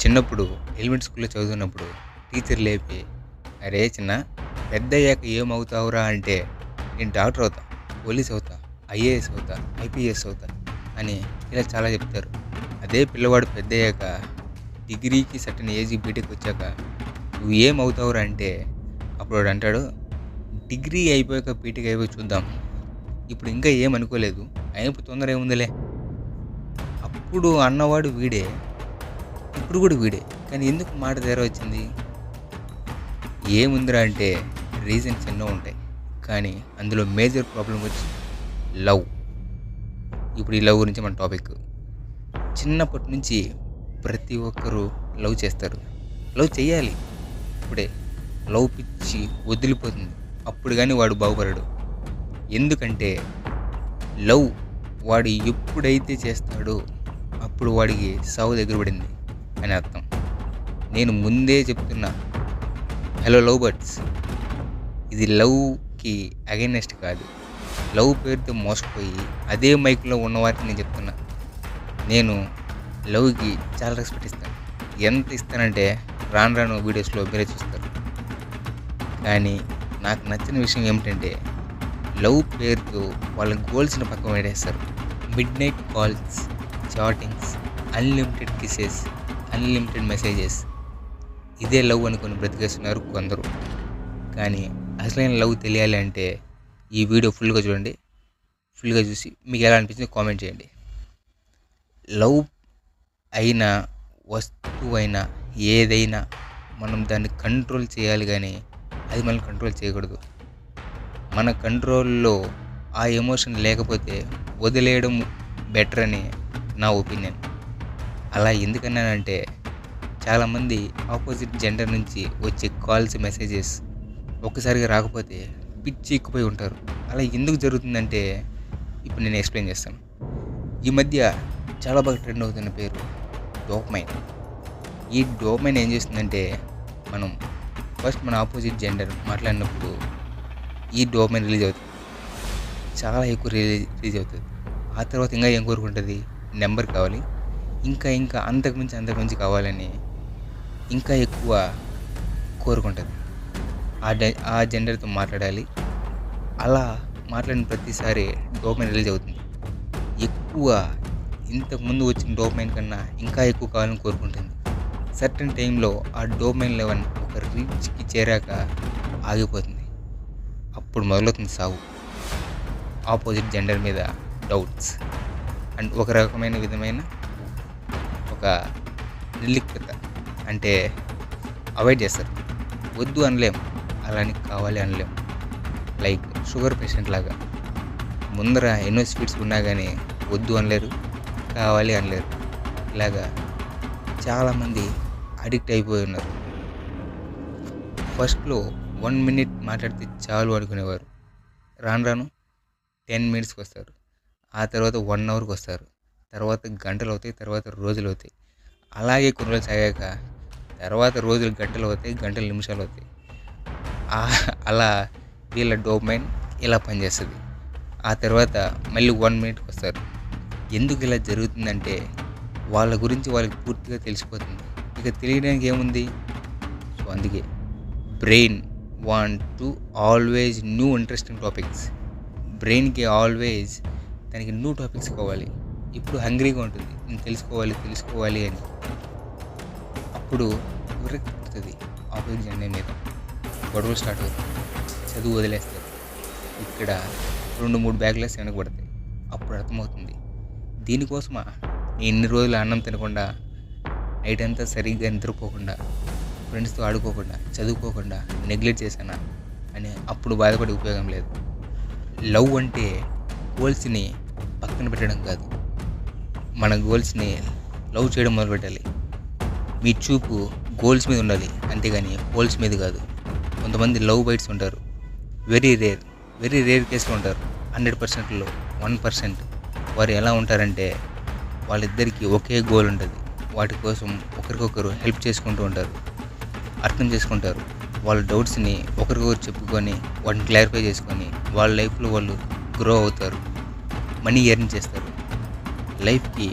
చిన్నప్పుడు ఎలిమెంటరీ స్కూల్‌లో చదువుతున్నప్పుడు టీచర్ లేపి, "అరే చిన్నా, పెద్దయ్యాక ఏమవుతావురా" అంటే, "నేను డాక్టర్ అవుతా, పోలీస్ అవుతా, ఐఏఎస్ అవుతా, ఐపీఎస్ అవుతా" అని ఇలా చాలా చెప్తారు. అదే పిల్లవాడు పెద్దయ్యాక డిగ్రీకి సర్టెన్ ఏజ్ బీటెక్ వచ్చాక, "నువ్వు ఏమవుతావురా" అంటే అప్పుడు వాడు అంటాడు, "డిగ్రీ అయిపోయాక బీటెక్ అయిపోయాక చూద్దాం. ఇప్పుడు ఇంకా ఏమనుకోలేదు. అయినా ఇప్పుడు తొందర ఏముందిలే." అప్పుడు అన్నవాడు వీడే. ఇప్పుడు కూడా వీడే. కానీ ఎందుకు మాట తేడా వచ్చింది? ఏముందిరా అంటే రీజన్స్ ఎన్నో ఉంటాయి. కానీ అందులో మేజర్ ప్రాబ్లమ్ వచ్చి లవ్. ఇప్పుడు ఈ లవ్ గురించి మన టాపిక్. చిన్నప్పటి నుంచి ప్రతి ఒక్కరూ లవ్ చేస్తారు. లవ్ చేయాలి. ఇప్పుడే లవ్ పిచ్చి వదిలిపోతుంది. అప్పుడు కానీ వాడు బాగుపడడు. ఎందుకంటే లవ్ వాడు ఎప్పుడైతే చేస్తాడో అప్పుడు వాడికి సావు దగ్గర పడింది అని అర్థం. నేను ముందే చెప్తున్నా, హలో లవ్ బర్డ్స్, ఇది లవ్కి అగైనెస్ట్ కాదు. లవ్ పేరుతో మోసపోయి అదే మైక్లో ఉన్నవారికి నేను చెప్తున్నా, నేను లవ్కి చాలా రెస్పెక్ట్ ఇస్తాను. ఎంత ఇస్తానంటే రాను రాను వీడియోస్లో మీరే చూస్తారు. కానీ నాకు నచ్చిన విషయం ఏమిటంటే లవ్ పేరుతో వాళ్ళ గోల్స్ని పక్కన పెట్టేస్తారు. Mid night calls, chattings, unlimited kisses, unlimited messages, ఇదే లవ్ అనుకుని బ్రతికేస్తున్నారు కొందరు. కానీ అసలైన లవ్ తెలియాలి అంటే ఈ వీడియో ఫుల్గా చూడండి. ఫుల్గా చూసి మీకు ఎలా అనిపించింది కామెంట్ చేయండి. లవ్ అయినా వస్తువైనా ఏదైనా మనం దాన్ని కంట్రోల్ చేయాలి, కానీ అది మనం కంట్రోల్ చేయకూడదు. మన కంట్రోల్లో ఆ ఎమోషన్ లేకపోతే వదిలేయడం బెటర్ అని నా ఒపీనియన్. అలా ఎందుకన్నానంటే చాలామంది ఆపోజిట్ జెండర్ నుంచి వచ్చే కాల్స్, మెసేజెస్ ఒక్కసారిగా రాకపోతే పిచ్చి ఎక్కిపోయి ఉంటారు. అలా ఎందుకు జరుగుతుందంటే ఇప్పుడు నేను ఎక్స్ప్లెయిన్ చేస్తాను. ఈ మధ్య చాలా బాగా ట్రెండ్ అవుతున్న పేరు డోపమైన్. ఈ డోపమైన్ ఏం చేస్తుందంటే మనం ఫస్ట్ మన ఆపోజిట్ జెండర్ మాట్లాడినప్పుడు ఈ డోపమైన్ రిలీజ్ అవుతుంది. చాలా ఎక్కువ రిలీజ్ అవుతుంది. ఆ తర్వాత ఇంకా ఏం కోరుకుంటుంది? నెంబర్ కావాలి, ఇంకా ఇంకా అంతకుమించి కావాలని ఇంకా ఎక్కువ కోరుకుంటుంది. ఆ జెండర్తో మాట్లాడాలి. అలా మాట్లాడిన ప్రతిసారి డోపమైన్ రిలీజ్ అవుతుంది. ఎక్కువ ఇంతకుముందు వచ్చిన డోపమైన్ కన్నా ఇంకా ఎక్కువ కావాలని కోరుకుంటుంది. సర్టన్ టైంలో ఆ డోపమైన్ లెవెల్ ఒక రీచ్కి చేరాక ఆగిపోతుంది. అప్పుడు మొదలవుతుంది సాగు. ఆపోజిట్ జెండర్ మీద డౌట్స్ అండ్ ఒక రకమైన విధమైన ఒక నిర్లిప్తత, అంటే అవాయిడ్ చేస్తారు. వద్దు అనలేం, అలాని కావాలి అనలేం. లైక్ షుగర్ పేషెంట్ లాగా ముందర ఎన్నో స్వీట్స్ ఉన్నా కానీ వద్దు అనలేరు, కావాలి అనలేరు. ఇలాగా చాలామంది అడిక్ట్ అయిపోయి ఉన్నారు. ఫస్ట్లో 1 minute మాట్లాడితే చాలు అనుకునేవారు. రాను రాను 10 minutesకి వస్తారు. ఆ తర్వాత 1 hourకి వస్తారు. తర్వాత గంటలు అవుతాయి, తర్వాత రోజులు అవుతాయి. అలాగే కొన్ని రోజులు సాగాక తర్వాత రోజులు గంటలు అవుతాయి, గంటలు నిమిషాలు అవుతాయి. అలా వీళ్ళ డోపమైన్ ఇలా పనిచేస్తుంది. ఆ తర్వాత మళ్ళీ 1 minuteకి వస్తారు. ఎందుకు ఇలా జరుగుతుందంటే వాళ్ళ గురించి వాళ్ళకి పూర్తిగా తెలిసిపోతుంది. ఇక తెలియడానికి ఏముంది? సో అందుకే brain want to always new interesting topics. బ్రెయిన్కి ఆల్వేజ్ దానికి న్యూ టాపిక్స్ కావాలి. ఇప్పుడు హంగ్రీగా ఉంటుంది, నేను తెలుసుకోవాలి అని. అప్పుడు విరక్తి పుడుతుంది ఆపోజిట్ జెండర్ మీద. గొడవలు స్టార్ట్ అవుతాయి, చదువు వదిలేస్తారు. ఇక్కడ 2-3 బ్యాక్లాస్ వెనకబడతాయి. అప్పుడు అర్థమవుతుంది, దీనికోసమా నేను ఇన్ని రోజులు అన్నం తినకుండా, నైట్ అంతా సరిగ్గా నిద్రపోకుండా, ఫ్రెండ్స్తో ఆడుకోకుండా, చదువుకోకుండా నెగ్లెక్ట్ చేశానా అని అప్పుడు బాధపడే ఉపయోగం లేదు. లవ్ అంటే గోల్స్ని పక్కన పెట్టడం కాదు, మన గోల్స్ని లవ్ చేయడం మొదలుపెట్టాలి. మీ చూపు గోల్స్ మీద ఉండాలి, అంతేగాని గోల్స్ మీద కాదు. కొంతమంది లవ్ బైట్స్ ఉంటారు, వెరీ రేర్ కేసులో ఉంటారు. 100%లో 1% వారు ఎలా ఉంటారంటే వాళ్ళిద్దరికీ ఒకే గోల్ ఉంటుంది. వాటి కోసం ఒకరికొకరు హెల్ప్ చేసుకుంటూ ఉంటారు, అర్థం చేసుకుంటారు. వాళ్ళ డౌట్స్ని ఒకరికొకరు చెప్పుకొని వాటిని క్లారిఫై చేసుకొని వాళ్ళ లైఫ్లో వాళ్ళు గ్రో అవుతారు, మనీ ఎర్న్ చేస్తారు, లైఫ్కి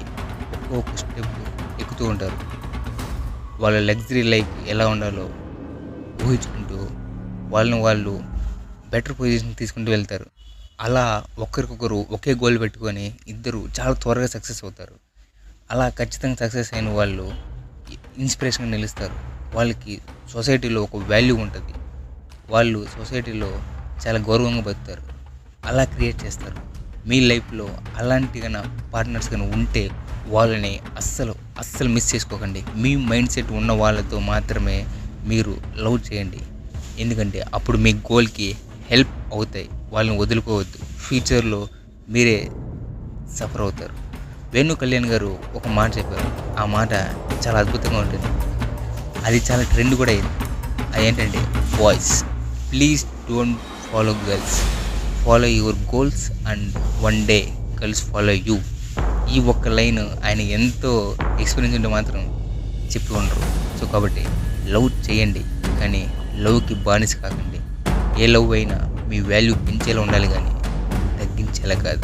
ఒక్కొక్క స్టెప్ ఎక్కుతూ ఉంటారు. వాళ్ళ లగ్జరీ లైఫ్ ఎలా ఉండాలో ఊహించుకుంటూ వాళ్ళని వాళ్ళు బెటర్ పొజిషన్ తీసుకుంటూ వెళ్తారు. అలా ఒకరికొకరు ఒకే గోల్ పెట్టుకొని ఇద్దరు చాలా త్వరగా సక్సెస్ అవుతారు. అలా ఖచ్చితంగా సక్సెస్ అయిన వాళ్ళు ఇన్స్పిరేషన్గా నిలుస్తారు. వాళ్ళకి సొసైటీలో ఒక వాల్యూ ఉంటుంది. వాళ్ళు సొసైటీలో చాలా గౌరవంగా బతుకుతారు. అలా క్రియేట్ చేస్తారు. మీ లైఫ్లో అలాంటి కన్నా పార్ట్నర్స్ కానీ ఉంటే వాళ్ళని అస్సలు మిస్ చేసుకోకండి. మీ మైండ్ సెట్ ఉన్న వాళ్ళతో మాత్రమే మీరు లవ్ చేయండి. ఎందుకంటే అప్పుడు మీ గోల్కి హెల్ప్ అవుతాయి. వాళ్ళని వదులుకోవద్దు. ఫ్యూచర్లో మీరే సఫర్ అవుతారు. వేణు కళ్యాణ్ గారు ఒక మాట చెప్పారు. ఆ మాట చాలా అద్భుతంగా ఉంటుంది. అది చాలా ట్రెండ్ కూడా అయింది. అదేంటంటే, boys please don't follow girls, follow your goals and one day girls follow you. ఈ ఒక్క లైన్ ఆయన ఎంతో ఎక్స్పీరియన్స్ ఉంటే మాత్రం చెప్పి ఉండరు. సో కాబట్టి లవ్ చేయండి, కానీ లవ్కి బానిస కాకండి. ఏ లవ్ అయినా మీ వాల్యూ పెంచేలా ఉండాలి, కానీ తగ్గించేలా కాదు.